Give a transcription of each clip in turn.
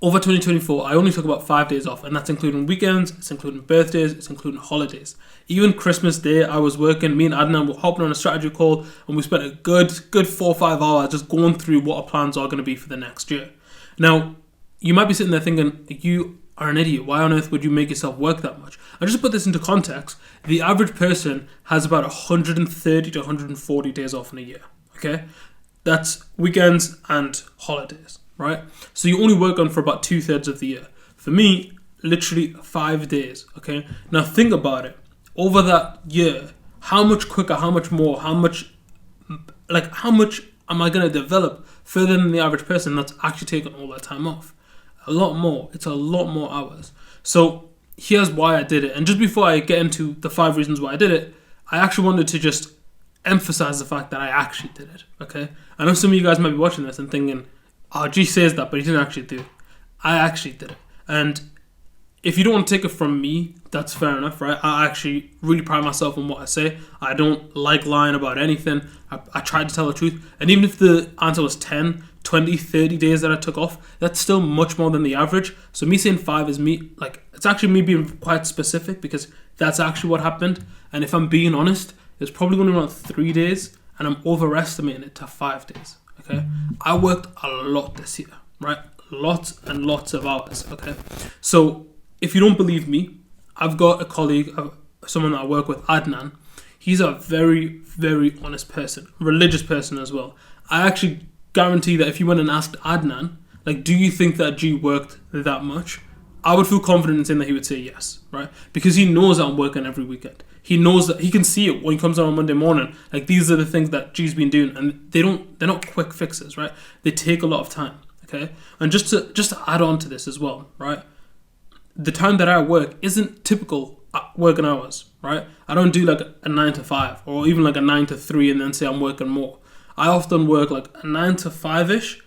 over 2024, I only took about 5 days off, and that's including weekends, it's including birthdays, it's including holidays. Even Christmas Day, I was working. Me and Adnan were hopping on a strategy call, and we spent a good 4 or 5 hours just going through what our plans are going to be for the next year. Now, you might be sitting there thinking, you are an idiot. Why on earth would you make yourself work that much? And just to put this into context, the average person has about 130 to 140 days off in a year. Okay, that's weekends and holidays. Right? So you only work on for about 2/3 of the year. For me, literally 5 days. Okay? Now think about it. Over that year, how much quicker, how much more, how much am I going to develop further than the average person that's actually taken all that time off? A lot more. It's a lot more hours. So here's why I did it. And just before I get into the 5 reasons why I did it, I actually wanted to just emphasize the fact that I actually did it. Okay? I know some of you guys might be watching this and thinking, oh, G says that, but he didn't actually do it. I actually did it. And if you don't want to take it from me, that's fair enough, right? I actually really pride myself on what I say. I don't like lying about anything. I try to tell the truth. And even if the answer was 10, 20, 30 days that I took off, that's still much more than the average. So me saying 5 is me, it's actually me being quite specific because that's actually what happened. And if I'm being honest, it's probably going to be around 3 days and I'm overestimating it to 5 days. Okay, I worked a lot this year, right? Lots and lots of hours. Okay, so if you don't believe me, I've got a colleague, someone that I work with, Adnan. He's a very, very honest person, religious person as well. I actually guarantee that if you went and asked Adnan, do you think that G worked that much? I would feel confident in saying that he would say yes, right? Because he knows that I'm working every weekend. He knows that he can see it when he comes out on Monday morning. These are the things that G's been doing, and they're not quick fixes, right? They take a lot of time, okay? And just to add on to this as well, right? The time that I work isn't typical working hours, right? I don't do a 9 to 5 or even a 9 to 3 and then say I'm working more. I often work a 9 to 5-ish,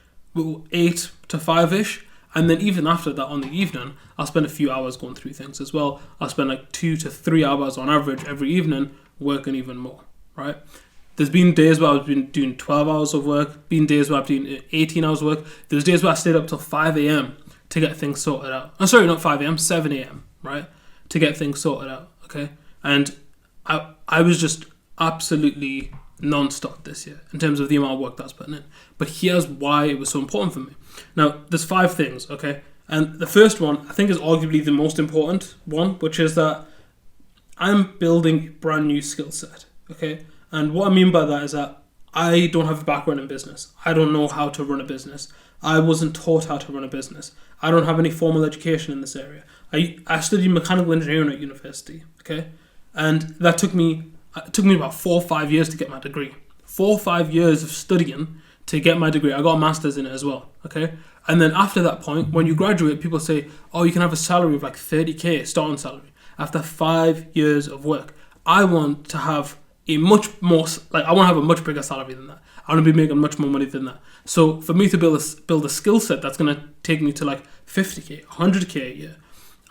8 to 5-ish. And then even after that on the evening, I'll spend a few hours going through things as well. I'll spend 2 to 3 hours on average every evening working even more, right? There's been days where I've been doing 12 hours of work, been days where I've been doing 18 hours of work. There's days where I stayed up till 5 a.m. to get things sorted out. Oh, sorry, not 5 a.m., 7 a.m., right? To get things sorted out, okay? And I was just absolutely non-stop this year in terms of the amount of work that's putting in. But here's why it was so important for me. Now, there's 5 things, okay? And the first one, I think, is arguably the most important one, which is that I'm building a brand new skill set, okay? And what I mean by that is that I don't have a background in business. I don't know how to run a business. I wasn't taught how to run a business. I don't have any formal education in this area. I studied mechanical engineering at university, okay? And that took me about 4 or 5 years to get my degree. 4 or 5 years of studying to get my degree. I got a master's in it as well, okay? And then after that point, when you graduate, people say, oh, you can have a salary of 30K, starting salary, after 5 years of work. I want to have a much more, I want to have a much bigger salary than that. I want to be making much more money than that. So for me to build a skill set that's going to take me to 50K, 100K a year,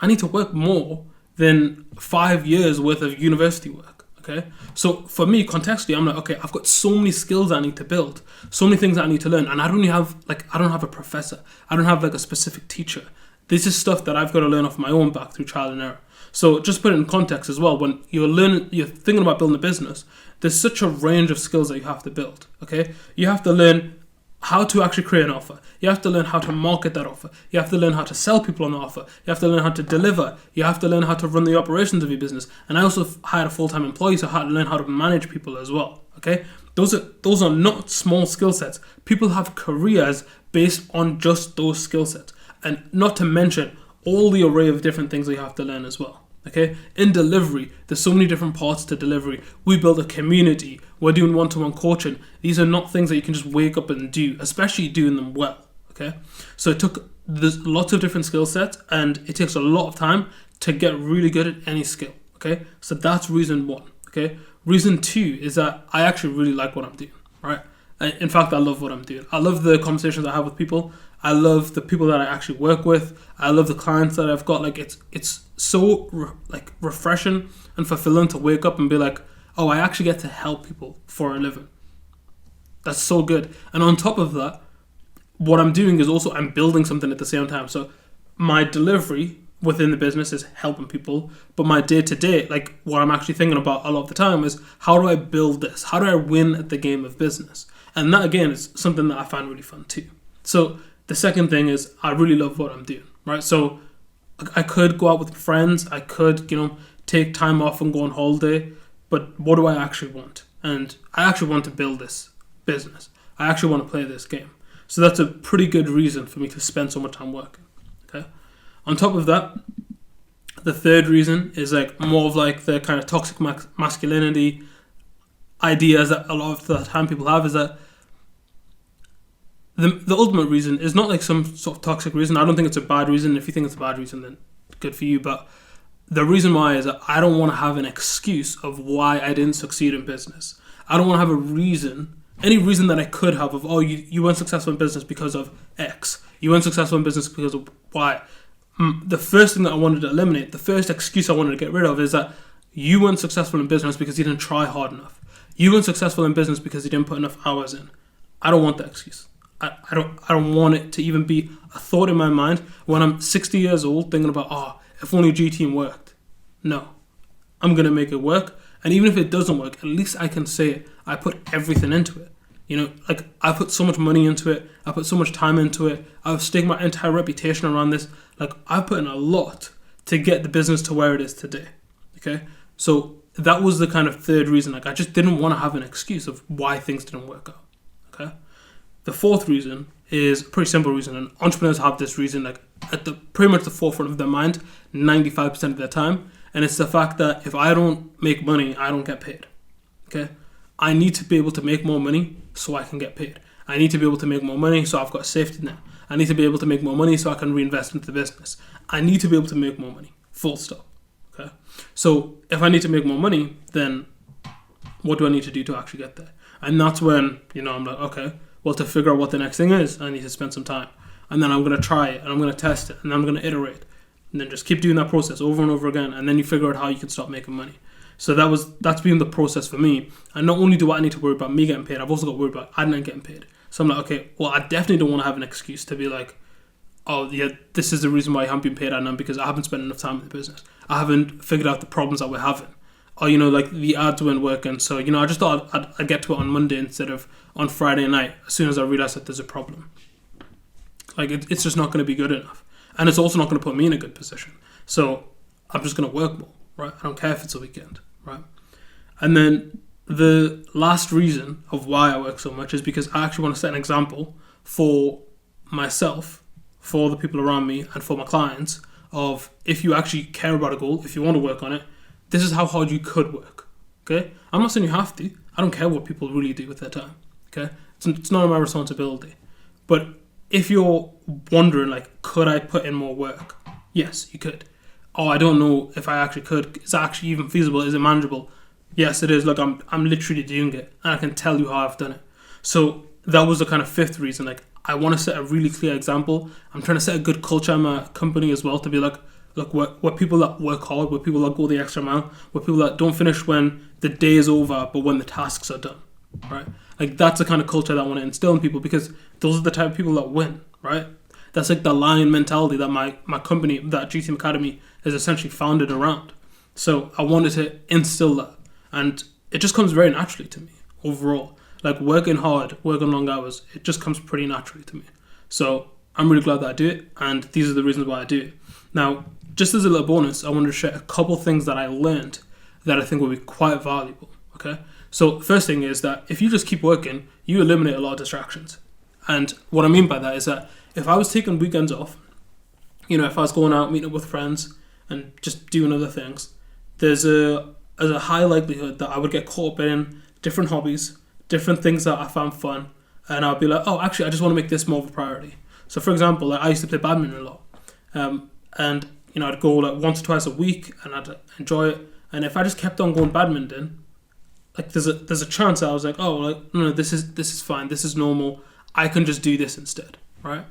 I need to work more than 5 years worth of university work. Okay, so for me, contextually, I'm okay, I've got so many skills I need to build, so many things that I need to learn, and I don't have a professor, I don't have a specific teacher. This is stuff that I've got to learn off my own back through trial and error. So just put it in context as well. When you're thinking about building a business, there's such a range of skills that you have to build. Okay, you have to learn how to actually create an offer. You have to learn how to market that offer. You have to learn how to sell people on the offer. You have to learn how to deliver. You have to learn how to run the operations of your business. And I also hired a full-time employee, so I had to learn how to manage people as well. Okay, those are not small skill sets. People have careers based on just those skill sets, and not to mention all the array of different things that you have to learn as well. Okay, in delivery, there's so many different parts to delivery. We build a community. We're doing one-to-one coaching. These are not things that you can just wake up and do, especially doing them well. Okay, so there's lots of different skill sets, and it takes a lot of time to get really good at any skill. Okay, so that's reason 1. Okay, reason 2 is that I actually really like what I'm doing. Right, in fact, I love what I'm doing. I love the conversations I have with people. I love the people that I actually work with. I love the clients that I've got. It's so refreshing and fulfilling to wake up and be like, oh, I actually get to help people for a living. That's so good. And on top of that, what I'm doing is also I'm building something at the same time. So my delivery within the business is helping people, but my day-to-day, like what I'm actually thinking about a lot of the time is how do I build this? How do I win at the game of business? And that again is something that I find really fun too. So the second thing is I really love what I'm doing, right? So I could go out with friends, I could, take time off and go on holiday, but what do I actually want? And I actually want to build this business. I actually want to play this game. So that's a pretty good reason for me to spend so much time working. Okay. On top of that, the third reason is like more of like the kind of toxic masculinity ideas that a lot of the time people have, is that the ultimate reason is not like some sort of toxic reason. I don't think it's a bad reason. If you think it's a bad reason, then good for you. But the reason why is that I don't want to have an excuse of why I didn't succeed in business. I don't want to have a reason, any reason that I could have of, oh, you weren't successful in business because of X. You weren't successful in business because of Y. The first thing that I wanted to eliminate, the first excuse I wanted to get rid of is that you weren't successful in business because you didn't try hard enough. You weren't successful in business because you didn't put enough hours in. I don't want that excuse. I don't want it to even be a thought in my mind when I'm 60 years old thinking about, if only G-Team worked. No. I'm going to make it work. And even if it doesn't work, at least I can say I put everything into it. Like I put so much money into it. I put so much time into it. I've staked my entire reputation around this. Like I've put in a lot to get the business to where it is today. Okay. So that was the kind of third reason. Like I just didn't want to have an excuse of why things didn't work out. Okay. The fourth reason is a pretty simple reason, and entrepreneurs have this reason like at the pretty much the forefront of their mind 95% of their time, and it's the fact that if I don't make money, I don't get paid. Okay, I need to be able to make more money so I can get paid. I need to be able to make more money so I've got a safety net. I need to be able to make more money so I can reinvest into the business. I need to be able to make more money. Full stop. Okay, so if I need to make more money, then what do I need to do to actually get there? And that's when I'm like, okay. Well, to figure out what the next thing is, I need to spend some time. And then I'm going to try it, and I'm going to test it, and then I'm going to iterate. And then just keep doing that process over and over again, and then you figure out how you can start making money. So that's been the process for me. And not only do I need to worry about me getting paid, I've also got to worry about admin getting paid. So I'm like, okay, well, I definitely don't want to have an excuse to be like, oh, yeah, this is the reason why I haven't been paid admin, because I haven't spent enough time in the business. I haven't figured out the problems that we're having. Or, like the ads weren't working. So, I just thought I'd get to it on Monday instead of on Friday night as soon as I realised that there's a problem. Like, it's just not going to be good enough. And it's also not going to put me in a good position. So, I'm just going to work more, right? I don't care if it's a weekend, right? And then the last reason of why I work so much is because I actually want to set an example for myself, for the people around me, and for my clients of if you actually care about a goal, if you want to work on it, this is how hard you could work, okay? I'm not saying you have to. I don't care what people really do with their time, okay? It's not my responsibility. But if you're wondering, like, could I put in more work? Yes, you could. Oh, I don't know if I actually could. Is that actually even feasible? Is it manageable? Yes, it is. Look, I'm literally doing it, and I can tell you how I've done it. So that was the kind of fifth reason. Like, I want to set a really clear example. I'm trying to set a good culture in my company as well to be like, look, we're people that work hard, we're people that go the extra mile, we're people that don't finish when the day is over, but when the tasks are done, right? Like, that's the kind of culture that I want to instill in people, because those are the type of people that win, right? That's like the lion mentality that my company, that G-Team Academy, is essentially founded around. So I wanted to instill that, and it just comes very naturally to me overall. Like, working hard, working long hours, it just comes pretty naturally to me. So I'm really glad that I do it, and these are the reasons why I do it. Now, just as a little bonus, I wanted to share a couple things that I learned that I think will be quite valuable, okay? So first thing is that if you just keep working, you eliminate a lot of distractions. And what I mean by that is that if I was taking weekends off, if I was going out, meeting up with friends and just doing other things, there's a high likelihood that I would get caught up in different hobbies, different things that I found fun, and I'll be like, oh, actually, I just want to make this more of a priority. So for example, like, I used to play badminton a lot. And I'd go like once or twice a week, and I'd enjoy it. And if I just kept on going badminton, like there's a chance that I was like, oh, like no, this is fine, this is normal. I can just do this instead, right?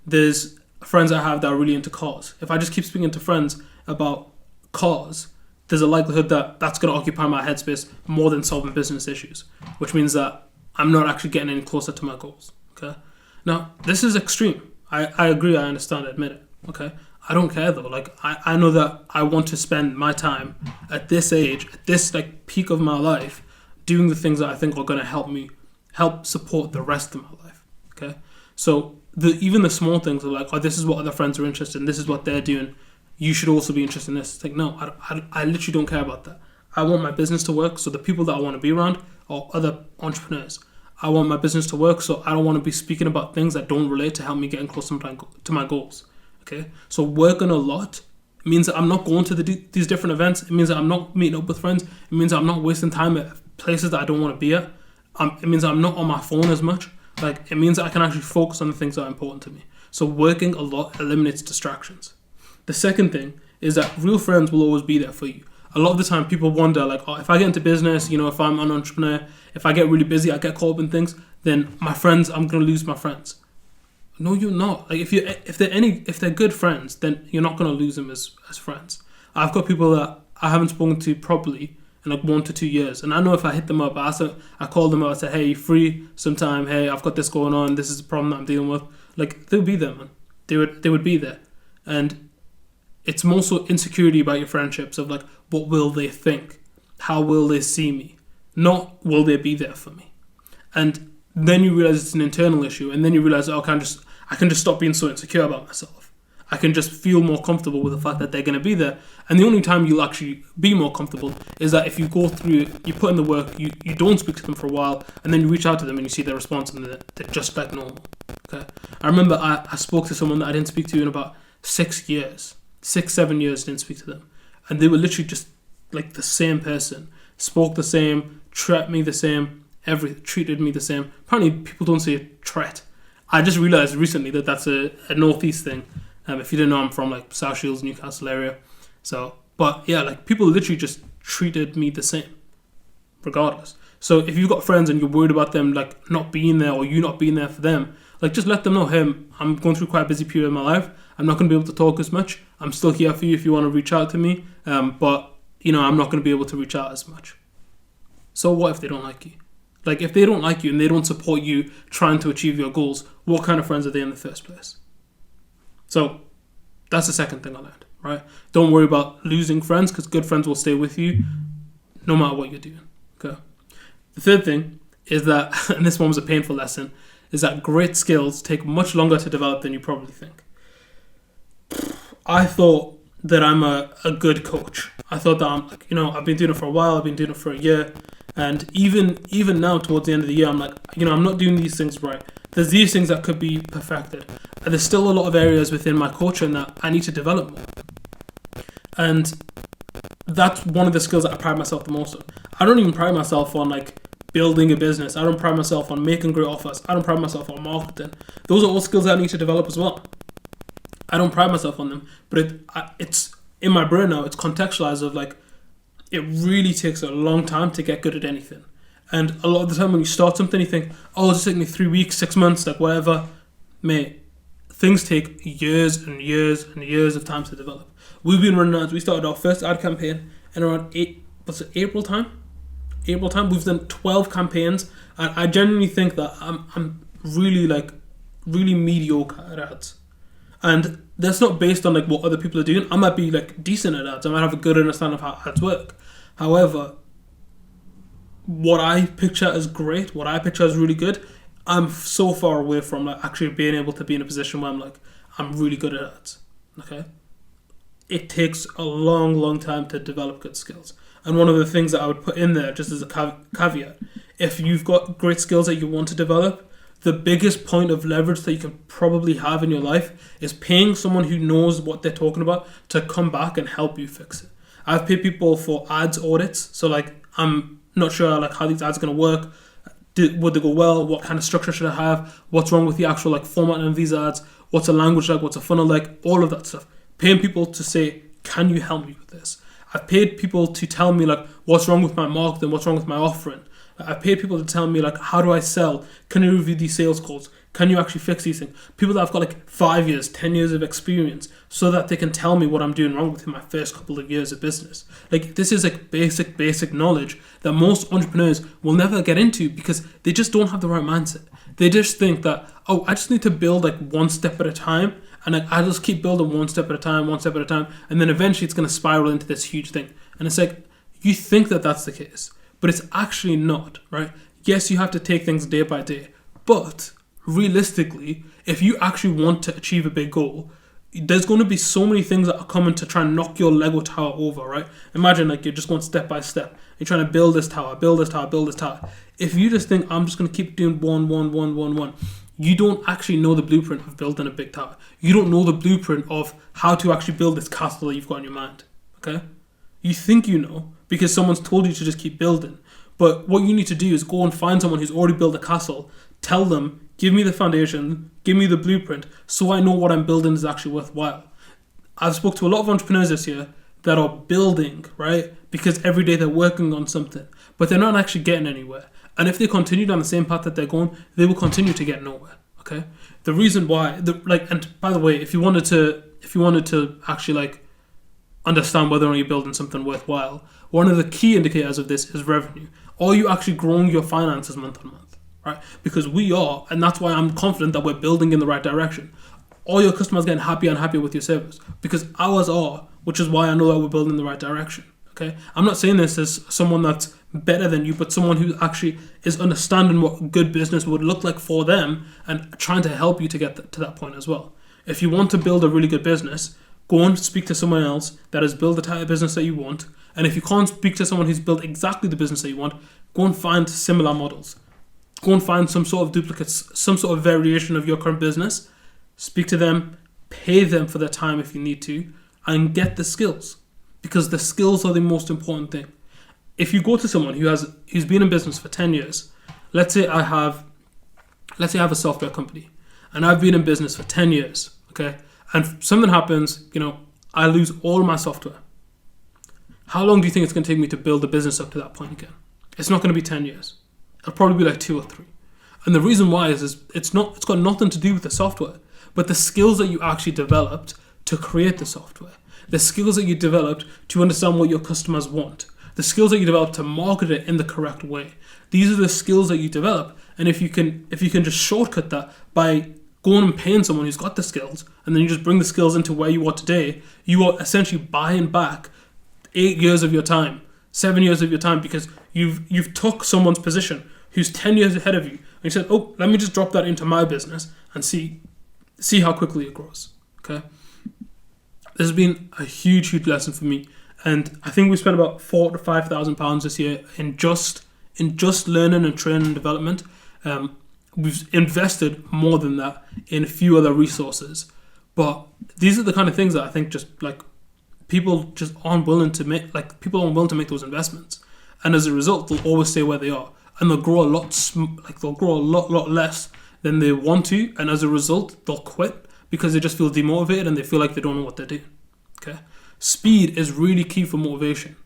There's friends I have that are really into cars. If I just keep speaking to friends about cars, there's a likelihood that that's going to occupy my headspace more than solving business issues, which means that I'm not actually getting any closer to my goals. Okay, Now, this is extreme. I agree, I understand, I admit it. Okay? I don't care though. Like, I know that I want to spend my time at this age, at this like peak of my life, doing the things that I think are going to help support the rest of my life. Okay? So, even the small things are like, oh, this is what other friends are interested in, this is what they're doing, you should also be interested in this. It's like, no, I literally don't care about that. I want my business to work, so the people that I want to be around are other entrepreneurs. I want my business to work, so I don't want to be speaking about things that don't relate to help me getting closer to my goals. Okay? So working a lot means that I'm not going to these different events. It means that I'm not meeting up with friends. It means that I'm not wasting time at places that I don't want to be at. It means that I'm not on my phone as much. Like, it means that I can actually focus on the things that are important to me. So working a lot eliminates distractions. The second thing is that real friends will always be there for you. A lot of the time people wonder, like, oh, if I get into business, if I'm an entrepreneur, if I get really busy, I get caught up in things, then I'm going to lose my friends. No, you're not. Like, if they're good friends, then you're not going to lose them as friends. I've got people that I haven't spoken to properly in like 1 to 2 years, and I know if I hit them up, I call them up, I say, hey, you free sometime? Hey, I've got this going on. This is a problem that I'm dealing with. Like, they'll be there, man. They would be there, and it's more so insecurity about your friendships of like, what will they think? How will they see me? Not will they be there for me? And then you realize it's an internal issue, and then you realize, oh, I can just stop being so insecure about myself. I can just feel more comfortable with the fact that they're going to be there. And the only time you'll actually be more comfortable is that if you go through, you put in the work, you don't speak to them for a while, and then you reach out to them and you see their response, and they're just like normal. Okay. I remember I spoke to someone that I didn't speak to in about 6 years. 6-7 years didn't speak to them, and they were literally just like the same person, spoke the same, treated me the same, treated me the same. Apparently people don't say tret. I just realized recently that that's a northeast thing. If you didn't know, I'm from like South Shields, Newcastle area. So, but yeah, like people literally just treated me the same regardless. So if you've got friends and you're worried about them like not being there, or you not being there for them, like just let them know, hey, I'm going through quite a busy period of my life. I'm not going to be able to talk as much. I'm still here for you if you want to reach out to me. But I'm not going to be able to reach out as much. So what if they don't like you? Like, if they don't like you and they don't support you trying to achieve your goals, what kind of friends are they in the first place? So that's the second thing I learned, right? Don't worry about losing friends, because good friends will stay with you no matter what you're doing. Okay. The third thing is that, and this one was a painful lesson, is that great skills take much longer to develop than you probably think. I thought that I'm a good coach. I thought that I'm like, I've been doing it for a while, I've been doing it for a year, and even now towards the end of the year, I'm like, I'm not doing these things right. There's these things that could be perfected, and there's still a lot of areas within my coaching that I need to develop more. And that's one of the skills that I pride myself the most on. I don't even pride myself on like building a business. I don't pride myself on making great offers. I don't pride myself on marketing. Those are all skills that I need to develop as well. I don't pride myself on them, but it's in my brain now. It's contextualized of like, it really takes a long time to get good at anything. And a lot of the time when you start something, you think, oh, it's taking me 3 weeks, 6 months, like whatever. Mate, things take years and years and years of time to develop. We've been running ads. We started our first ad campaign in around April time. We've done 12 campaigns, and I genuinely think that I'm really mediocre at ads. And that's not based on like what other people are doing. I might be like decent at ads. I might have a good understanding of how ads work. However, what I picture as great, what I picture as really good, I'm so far away from like actually being able to be in a position where I'm really good at ads. Okay? It takes a long time to develop good skills. And one of the things that I would put in there, just as a caveat, if you've got great skills that you want to develop, the biggest point of leverage that you can probably have in your life is paying someone who knows what they're talking about to come back and help you fix it. I've paid people for ads audits, so like I'm not sure like how these ads are going to work. Would they go well? What kind of structure should I have? What's wrong with the actual like formatting of these ads? What's a language like? What's a funnel like? All of that stuff. Paying people to say, can you help me with this? I've paid people to tell me like what's wrong with my marketing, what's wrong with my offering. I've paid people to tell me, like, how do I sell? Can you review these sales calls? Can you actually fix these things? People that have got like 5 years, 10 years of experience so that they can tell me what I'm doing wrong within my first couple of years of business. Like, this is like basic knowledge that most entrepreneurs will never get into because they just don't have the right mindset. They just think that, oh, I just need to build like one step at a time, and like I just keep building one step at a time, and then eventually it's going to spiral into this huge thing. And it's like, you think that that's the case, but it's actually not, right? Yes, you have to take things day by day, but realistically, if you actually want to achieve a big goal, there's going to be so many things that are coming to try and knock your Lego tower over, right? Imagine like you're just going step by step. You're trying to build this tower. If you just think, I'm just going to keep doing one, you don't actually know the blueprint of building a big tower. You don't know the blueprint of how to actually build this castle that you've got in your mind, okay? You think you know because someone's told you to just keep building. But what you need to do is go and find someone who's already built a castle, tell them, give me the foundation, give me the blueprint, so I know what I'm building is actually worthwhile. I've spoke to a lot of entrepreneurs this year that are building, right? Because every day they're working on something, but they're not actually getting anywhere. And if they continue down the same path that they're going, they will continue to get nowhere, okay? The reason why, and by the way, if you wanted to actually like understand whether or not you're building something worthwhile, one of the key indicators of this is revenue. Are you actually growing your finances month on month? Right? Because we are, and that's why I'm confident that we're building in the right direction. All your customers getting happier and happier with your service because ours are, which is why I know that we're building in the right direction. Okay, I'm not saying this as someone that's better than you, but someone who actually is understanding what good business would look like for them and trying to help you to get to that point as well. If you want to build a really good business, go and speak to someone else that has built the type of business that you want. And if you can't speak to someone who's built exactly the business that you want, go and find similar models. Go and find some sort of duplicates, some sort of variation of your current business. Speak to them, pay them for their time if you need to, and get the skills. Because the skills are the most important thing. If you go to someone who's been in business for 10 years, let's say I have a software company, and I've been in business for 10 years, okay? And something happens, I lose all my software. How long do you think it's going to take me to build the business up to that point again? It's not going to be 10 years. It'll probably be like 2 or 3. And the reason why is it's got nothing to do with the software, but the skills that you actually developed to create the software, the skills that you developed to understand what your customers want, the skills that you developed to market it in the correct way. These are the skills that you develop. And if you can just shortcut that by going and paying someone who's got the skills, and then you just bring the skills into where you are today, you are essentially buying back 8 years of your time, 7 years of your time, because you've took someone's position who's 10 years ahead of you, and you said, oh, let me just drop that into my business and see how quickly it grows, okay? This has been a huge lesson for me, and I think we spent about £4,000 to £5,000 this year in just learning and training and development. We've invested more than that in a few other resources, but these are the kind of things that I think just like people just aren't willing to make. Like, people aren't willing to make those investments, and as a result, they'll always stay where they are, and they'll grow a lot less than they want to, and as a result, they'll quit because they just feel demotivated and they feel like they don't know what they're doing. Okay, speed is really key for motivation.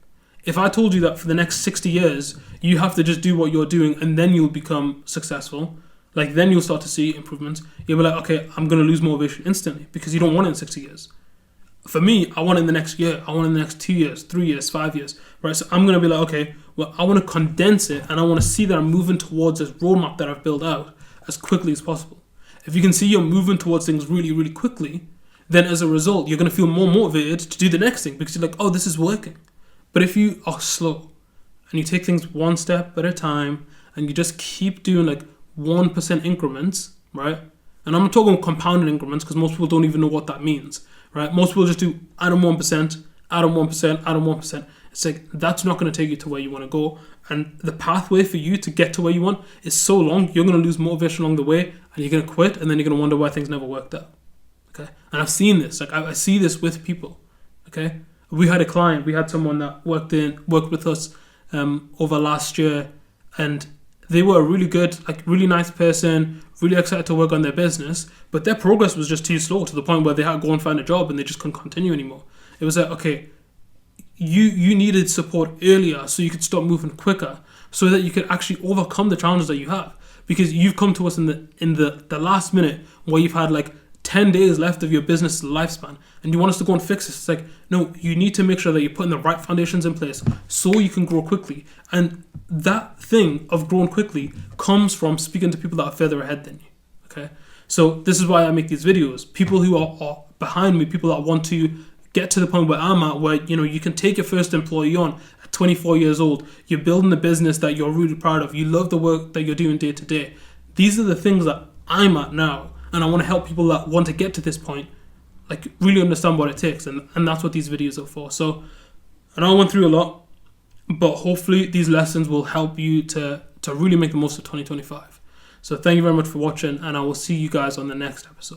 If I told you that for the next 60 years you have to just do what you're doing and then you'll become successful, like then you'll start to see improvements, you'll be like, okay, I'm going to lose motivation instantly because you don't want it in 60 years. For me, I want it in the next year, I want it in the next 2 years, 3 years, 5 years, right? So I'm going to be like, okay, well, I want to condense it and I want to see that I'm moving towards this roadmap that I've built out as quickly as possible. If you can see you're moving towards things really, really quickly, then as a result, you're going to feel more motivated to do the next thing because you're like, oh, this is working. But if you are slow and you take things one step at a time and you just keep doing like 1% increments, right? And I'm not talking compounded increments because most people don't even know what that means, right? Most people just do add on 1%, add on 1%, add on 1%. It's like, that's not going to take you to where you want to go. And the pathway for you to get to where you want is so long, you're going to lose motivation along the way and you're going to quit and then you're going to wonder why things never worked out. Okay? And I've seen this. Like, I see this with people. Okay? We had a client, we had someone that worked with us over last year, and they were a really good, like really nice person, really excited to work on their business, but their progress was just too slow to the point where they had to go and find a job and they just couldn't continue anymore. It was like, okay, you needed support earlier so you could start moving quicker, so that you can actually overcome the challenges that you have. Because you've come to us in the last minute where you've had like 10 days left of your business lifespan and you want us to go and fix this. It's like, no, you need to make sure that you're putting the right foundations in place so you can grow quickly. And that thing of growing quickly comes from speaking to people that are further ahead than you. Okay? So this is why I make these videos. People who are behind me, people that want to get to the point where I'm at, where you can take your first employee on at 24 years old, you're building a business that you're really proud of, you love the work that you're doing day to day. These are the things that I'm at now, and I want to help people that want to get to this point, like really understand what it takes, and that's what these videos are for. So I know I went through a lot, but hopefully these lessons will help you to really make the most of 2025. So thank you very much for watching, and I will see you guys on the next episode.